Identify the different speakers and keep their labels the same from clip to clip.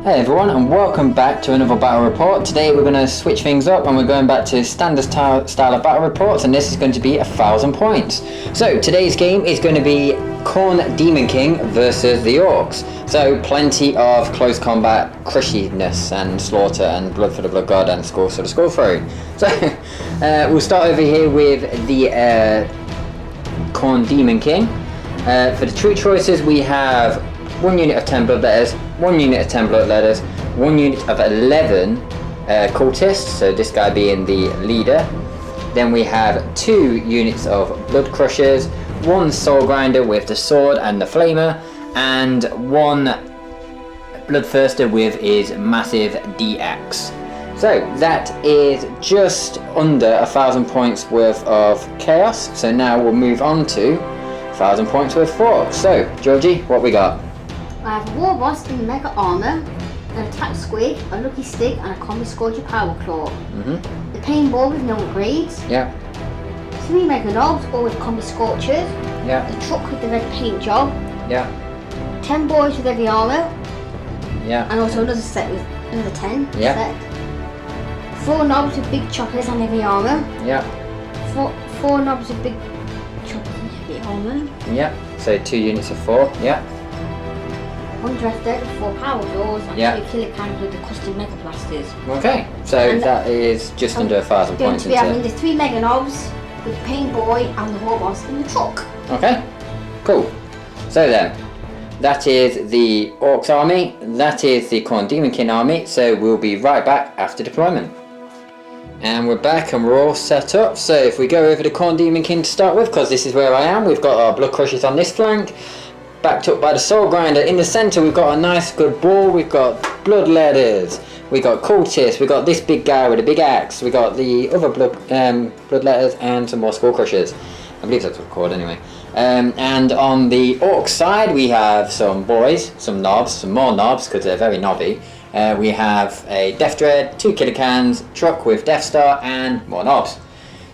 Speaker 1: Hey everyone, and welcome back to another battle report. Today we're going to switch things up and we're going back to standard style of battle reports, and this is going to be 1,000 points. So today's game is going to be Khorn Daemonkin versus the Orks. So plenty of close combat, crushiness and slaughter and blood for the blood god and skull for the skull throw. So we'll start over here with the Khorn Daemonkin. For the true choices we have 1 unit of 10 blood letters, 1 unit of 10 blood letters, 1 unit of 11 cultists, so this guy being the leader. Then we have 2 units of blood crushers, 1 soul grinder with the sword and the flamer, and 1 bloodthirster with his massive DX. So that is just under 1,000 points worth of chaos. So now we'll move on to 1,000 points worth of Orcs. So Georgie, what we got?
Speaker 2: I have a war boss in mega armor, an attack squid, a lucky stick, and a combi scorcher power claw. The pain ball with no upgrades.
Speaker 1: Yeah.
Speaker 2: 3 mega knobs, all with combi scorchers.
Speaker 1: Yeah.
Speaker 2: The truck with the red paint job.
Speaker 1: Yeah.
Speaker 2: 10 boys with heavy armor.
Speaker 1: Yeah.
Speaker 2: And also another set with another 10
Speaker 1: Yeah.
Speaker 2: set. 4 knobs with big choppers and heavy armor.
Speaker 1: Yeah.
Speaker 2: 4 knobs with big choppers and heavy armor.
Speaker 1: Yeah. So 2 units of 4. Yeah.
Speaker 2: 1 drafter with 4 power doors and 2 kilocans with the custom mega blasters.
Speaker 1: Okay, so and that is just under 1,000 points.
Speaker 2: Going to be having the 3 mega knobs with the paint boy and the war boss in the truck.
Speaker 1: Okay, cool. So then, that is the Orcs army, that is the Khorn Daemonkin army, so we'll be right back after deployment. And we're back and we're all set up. So if we go over to Khorn Daemonkin to start with, because this is where I am, we've got our blood crushers on this flank, backed up by the soul grinder. In the centre we've got a nice good ball, we've got blood letters, we got cultists, we got this big guy with a big axe, we got the other blood letters and some more skull crushers. I believe that's what it's called anyway. And on the orc side we have some boys, some knobs, some more knobs because they're very knobby. We have a Death Dread, 2 kilocans, truck with Death Star and more knobs.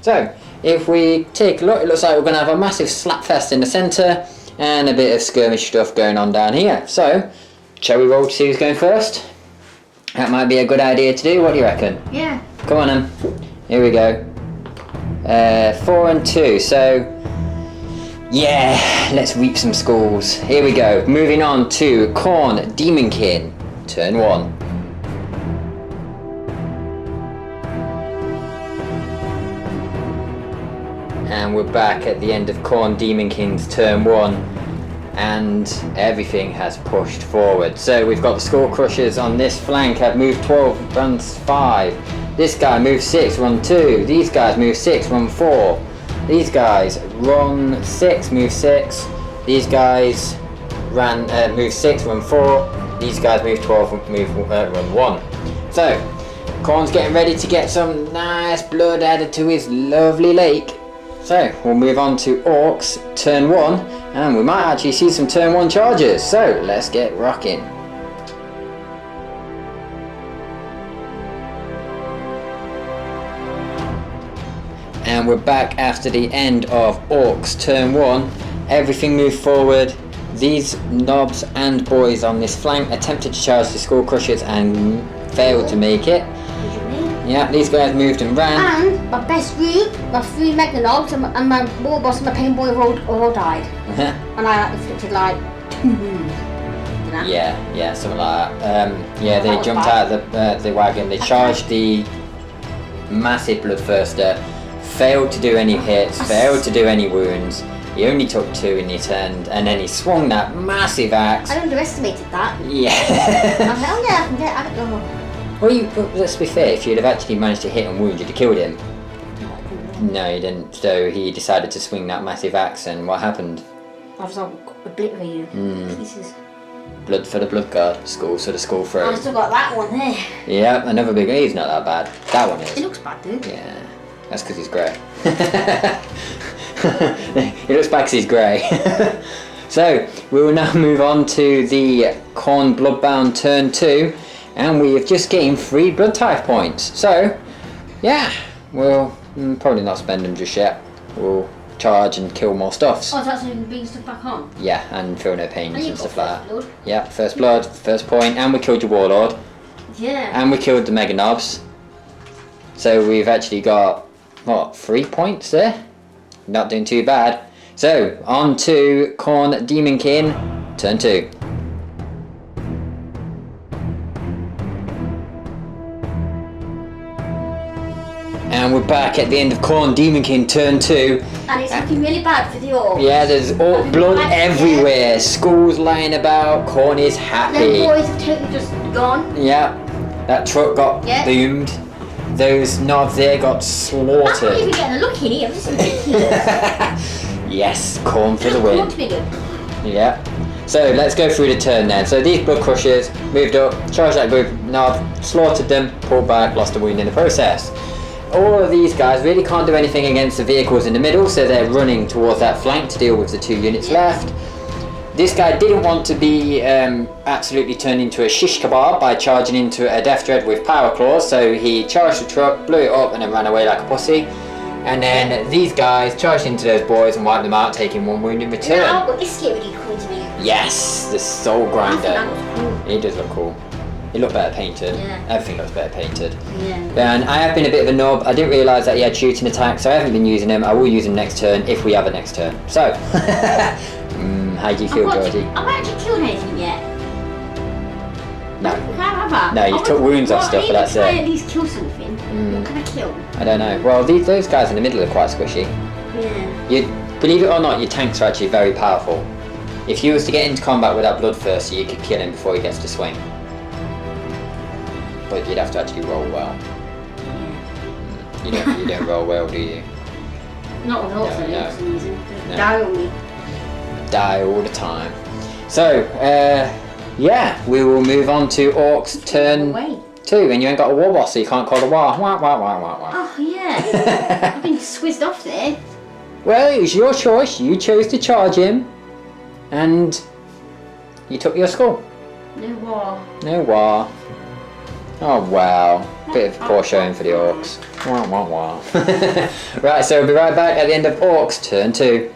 Speaker 1: So if we take a look, it looks like we're going to have a massive slapfest in the centre and a bit of skirmish stuff going on down here. So shall we roll to see who's going first? That might be a good idea to do. What do you reckon?
Speaker 2: Yeah.
Speaker 1: Come on then. Here we go. 4 and 2. So yeah, let's reap some skulls. Here we go. Moving on to Khorn Daemonkin. Turn 1. And we're back at the end of Khorn Daemonkin's turn 1, and everything has pushed forward. So we've got the skull crushers on this flank have moved 12, runs 5. This guy moves 6, run 2. These guys move 6, run 4. These guys run 6, move 6. These guys move 6, run 4. These guys move 12, run 1. So Khorn's getting ready to get some nice blood added to his lovely lake. So we'll move on to Orcs, turn 1, and we might actually see some turn 1 charges, so let's get rocking. And we're back after the end of Orcs, turn 1. Everything moved forward. These knobs and boys on this flank attempted to charge the skull crushers and failed to make it. Yeah, these guys moved and ran.
Speaker 2: And my best group, my 3 mega knobs and my war boss and my pain boy all died. And I inflicted like 2 wounds.
Speaker 1: Yeah, something like that. Yeah, they jumped out of the wagon, they charged the massive bloodthirster, failed to do any hits, failed to do any wounds. He only took 2 in the end, and then he swung that massive axe.
Speaker 2: I underestimated that.
Speaker 1: Yeah.
Speaker 2: I was like, oh yeah, I can get it.
Speaker 1: Well, let's be fair, if you'd have actually managed to hit and wound, you'd have killed him. No, you didn't. So he decided to swing that massive axe, and what happened?
Speaker 2: I was like obliterated pieces.
Speaker 1: Blood for the blood guard, skull for the skull throw.
Speaker 2: I've still got that one there.
Speaker 1: Yeah, another big. He's not that bad. That one is.
Speaker 2: It looks bad, dude.
Speaker 1: Yeah, that's because he's grey. He looks bad because he's grey. So we will now move on to the Khorn Bloodbound turn 2. And we have just gained 3 blood type points. So, yeah, we'll probably not spend them just yet. We'll charge and kill more stuffs.
Speaker 2: Oh, that's when bring stuff back on.
Speaker 1: Yeah, and feel no pains and stuff like that.
Speaker 2: Blood.
Speaker 1: Yeah, first blood, first point, and we killed your warlord.
Speaker 2: Yeah.
Speaker 1: And we killed the mega knobs. So we've actually got, what, 3 points there? Not doing too bad. So, on to Khorn Daemonkin, turn 2. And we're back at the end of Khorn Daemonkin, turn 2.
Speaker 2: And it's looking really bad for the orcs.
Speaker 1: Yeah, there's all blood everywhere. Skulls lying about. Khorn is happy.
Speaker 2: The boys have totally just gone.
Speaker 1: Yeah, that truck got boomed. Those knobs there got slaughtered.
Speaker 2: I'm not even getting a look in here. This is ridiculous.
Speaker 1: Yes, Khorn for the win.
Speaker 2: Khorn bigger.
Speaker 1: Yeah. So let's go through the turn then. So these blood crushers moved up, charged that group knob, slaughtered them, pulled back, lost a wound in the process. All of these guys really can't do anything against the vehicles in the middle, so they're running towards that flank to deal with the 2 units left. This guy didn't want to be absolutely turned into a shish kebab by charging into a death dread with power claws, so he charged the truck, blew it up, and then ran away like a pussy. And then these guys charged into those boys and wiped them out, taking 1 wound in return.
Speaker 2: Now, but this here really cool to me.
Speaker 1: Yes, the soul grinder.
Speaker 2: That looks cool.
Speaker 1: He does look cool. He looked better painted.
Speaker 2: Yeah.
Speaker 1: Everything looks better painted.
Speaker 2: Yeah.
Speaker 1: And I have been a bit of a knob. I didn't realise that he had shooting attack, so I haven't been using him. I will use him next turn if we have a next turn. So, how do you feel, Georgie?
Speaker 2: I've actually killed anything yet.
Speaker 1: No.
Speaker 2: Have I?
Speaker 1: No, you took wounds off stuff, but that's
Speaker 2: it. I
Speaker 1: it.
Speaker 2: at least kill something. What can I kill?
Speaker 1: I don't know. Well, those guys in the middle are quite squishy.
Speaker 2: Yeah.
Speaker 1: Believe it or not, your tanks are actually very powerful. If you was to get into combat with that bloodthirster, you could kill him before he gets to swing. But you'd have to actually roll well.
Speaker 2: Yeah.
Speaker 1: You don't roll well, do you?
Speaker 2: Not with orcs,
Speaker 1: No.
Speaker 2: for some reason.
Speaker 1: No.
Speaker 2: Die on me.
Speaker 1: Die all the time. So, yeah, we will move on to Orcs turn
Speaker 2: Away.
Speaker 1: 2, and you ain't got a war boss, so you can't call the war. Wah, wah, wah, wah, wah.
Speaker 2: Oh, yeah. I've been squizzed off there.
Speaker 1: Well, it was your choice. You chose to charge him, and you took your skull.
Speaker 2: No war.
Speaker 1: No war. Oh wow, bit of poor showing for the Orcs. Wah, wah, wah. Right, so we'll be right back at the end of Orcs turn 2.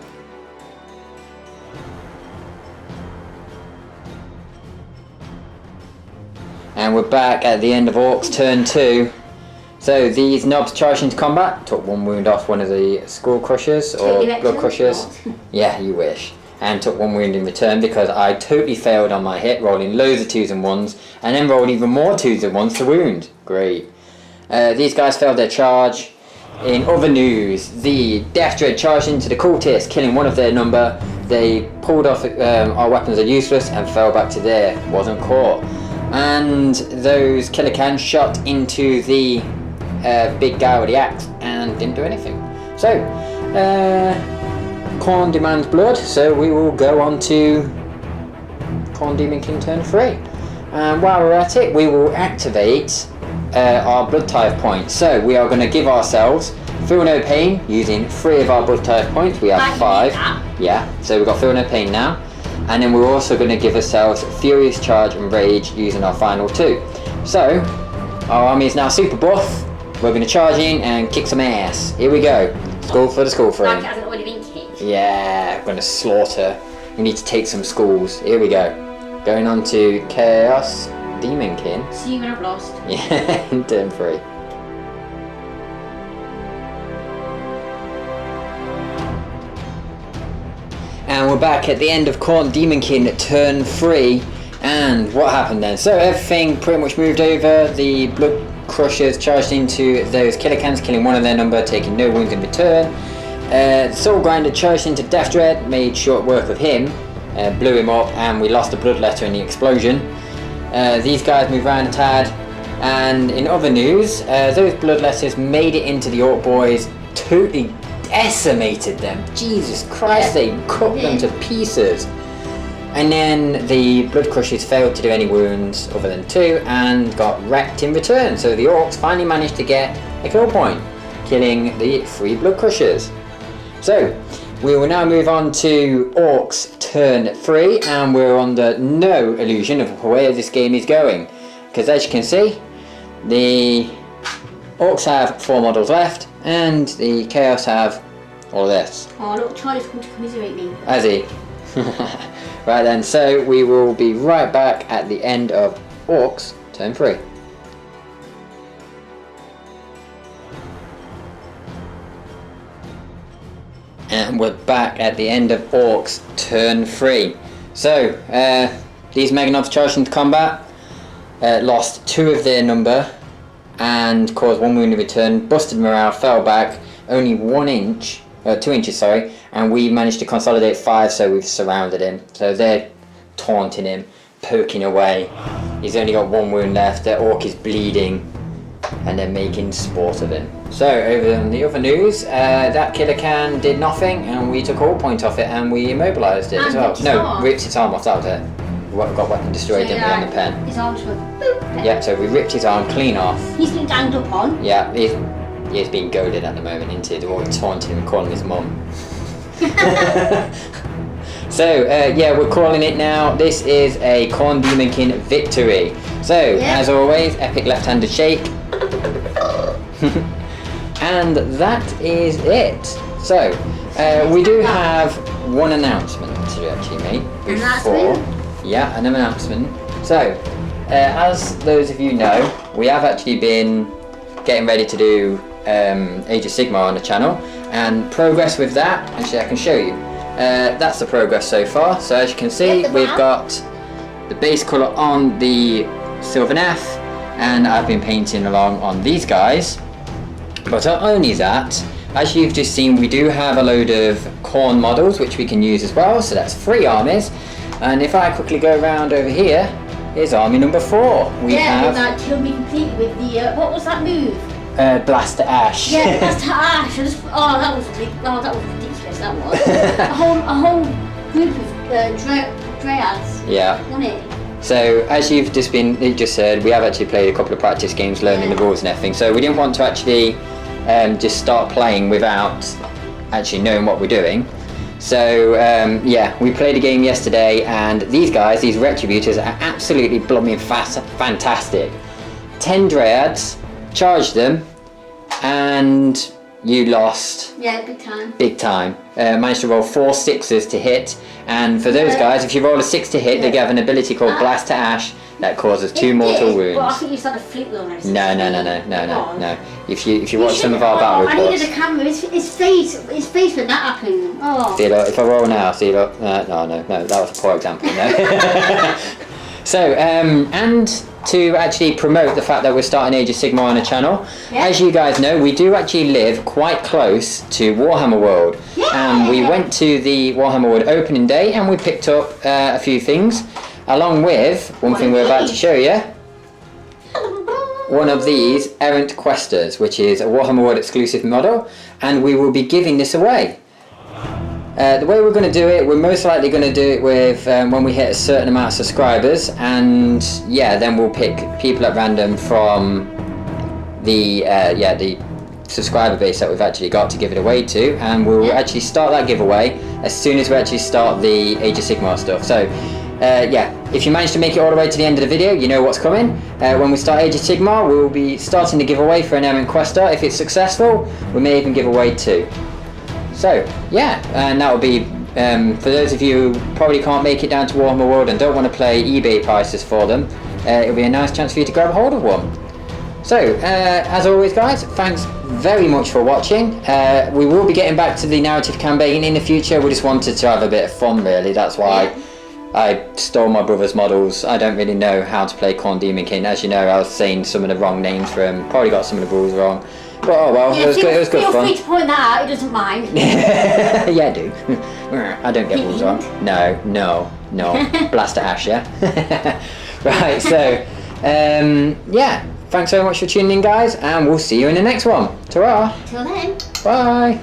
Speaker 1: And we're back at the end of Orcs turn 2. So these knobs charged into combat, took 1 wound off one of the skull crushers or blood crushers. Yeah, you wish. And took 1 wound in return because I totally failed on my hit, rolling loads of 2s and 1s, and then rolled even more 2s and 1s to wound. Great. These guys failed their charge. In other news, the Death Dread charged into the cultists, killing one of their number. They pulled off our weapons are useless and fell back to there. Wasn't caught. And those killer cans shot into the big guy with the axe and didn't do anything. So, Khorn demands blood, so we will go on to Khorn Daemonkin turn 3. And while we're at it, we will activate our blood type points. So we are going to give ourselves Feel No Pain using 3 of our blood type points. We have 5. Yeah, so we've got Feel No Pain now. And then we're also going to give ourselves Furious Charge and Rage using our final 2. So, our army is now super buff. We're going to charge in and kick some ass. Here we go. Skull for the skull frame.
Speaker 2: Like it hasn't already been kicked.
Speaker 1: Yeah, we're going to slaughter. We need to take some skulls. Here we go. Going on to Chaos Daemonkin.
Speaker 2: See you when I've lost.
Speaker 1: Yeah, in turn 3. And we're back at the end of Khorn Daemonkin turn 3. And what happened then? So everything pretty much moved over. The blood crushers charged into those killer cans, killing one of their number, taking no wounds in return. The soul grinder charged into Death Dread, made short work of him, blew him up, and we lost a bloodletter in the explosion. These guys moved around a tad. And in other news, those bloodletters made it into the Orc boys, totally decimated them. Jesus Christ, they cut them to pieces. And then the blood crushers failed to do any wounds other than 2 and got wrecked in return. So the Orcs finally managed to get a kill point, killing the 3 blood crushers. So we will now move on to Orcs turn 3, and we're under no illusion of where this game is going, because as you can see, the Orcs have 4 models left and the Chaos have Or this?
Speaker 2: Oh look, Charlie's come to commiserate me.
Speaker 1: Has he? Right then, so we will be right back at the end of Orks turn 3. And we're back at the end of Orks turn 3. So, these Meganobs charged into combat, lost 2 of their number, and caused 1 wound in return, busted morale, fell back, only 2 inches, sorry, and we managed to consolidate 5, so we've surrounded him. So they're taunting him, poking away. He's only got 1 wound left, their orc is bleeding, and they're making sport of him. So over in the other news, that killer can did nothing, and we took all point off it, and we immobilised it as well. No, ripped its arm off, that was it. We got weapon destroyed, didn't we, on the pen?
Speaker 2: His arms were boop.
Speaker 1: Yeah, so we ripped his arm clean off.
Speaker 2: He's been ganged up on.
Speaker 1: Yeah, he's being goaded at the moment, isn't he? They're all taunting him and calling his mum. So, yeah, we're calling it now. This is a Khorn Daemonkin victory. So, as always, epic left-handed shake. And that is it. So, we do have one announcement to actually make before. Yeah, an announcement. So, as those of you know, we have actually been getting ready to do Age of Sigmar on the channel, and progress with that, actually I can show you. That's the progress so far. So as you can see, we've got the base colour on the Sylvan F, and I've been painting along on these guys. But not only that, as you've just seen, we do have a load of Khorn models which we can use as well, so that's 3 armies. And if I quickly go around over here, here's army number 4. We have
Speaker 2: that killed me completely with the, what was that move?
Speaker 1: Blast to Ash.
Speaker 2: Yeah, Blast to Ash. That was ridiculous, that was. a whole group of dryads.
Speaker 1: Yeah.
Speaker 2: Wasn't it?
Speaker 1: So as you've just said, we have actually played a couple of practice games, learning the rules and everything. So we didn't want to actually just start playing without actually knowing what we're doing. So yeah, we played a game yesterday, and these guys, these Retributors, are absolutely blooming fantastic. 10 Dryads, charged them, and you lost.
Speaker 2: Yeah, big time.
Speaker 1: Big time. Managed to roll 4 6s to hit, and for those guys, if you roll a 6 to hit, they have an ability called Blast to Ash that causes 2 mortal wounds.
Speaker 2: Well, I think you started flip wheel now.
Speaker 1: No. If you watch some of our battle reports.
Speaker 2: I needed a camera. His face when that happened. Oh.
Speaker 1: See, look, if I roll now, see, look. No, that was a poor example. No. So, and to actually promote the fact that we're starting Age of Sigmar on the channel, as you guys know, we do actually live quite close to Warhammer World. And we went to the Warhammer World opening day, and we picked up a few things, along with one thing we're about to show you. One of these Errant Questers, which is a Warhammer World exclusive model, and we will be giving this away. The way we're going to do it, we're most likely going to do it with when we hit a certain amount of subscribers, and yeah, then we'll pick people at random from the the subscriber base that we've actually got to give it away to, and we'll actually start that giveaway as soon as we actually start the Age of Sigmar stuff. So yeah, if you manage to make it all the way to the end of the video, you know what's coming. When we start Age of Sigmar, we will be starting the giveaway for an Errant Quester. If it's successful, we may even give away 2. So yeah, and that will be for those of you who probably can't make it down to Warhammer World and don't want to play eBay prices for them, it'll be a nice chance for you to grab a hold of one. So as always guys, thanks very much for watching. We will be getting back to the narrative campaign in the future. We just wanted to have a bit of fun really, that's why I stole my brother's models. I don't really know how to play Khorn Daemonkin. As you know, I was saying some of the wrong names for him, probably got some of the rules wrong. But oh well, it was good fun.
Speaker 2: Feel free to point that out, he doesn't mind.
Speaker 1: Yeah, I do. I don't get rules wrong. No. Blast to Ash, yeah? Right, so, yeah. Thanks so much for tuning in, guys, and we'll see you in the next one. Ta-ra!
Speaker 2: Till then.
Speaker 1: Bye!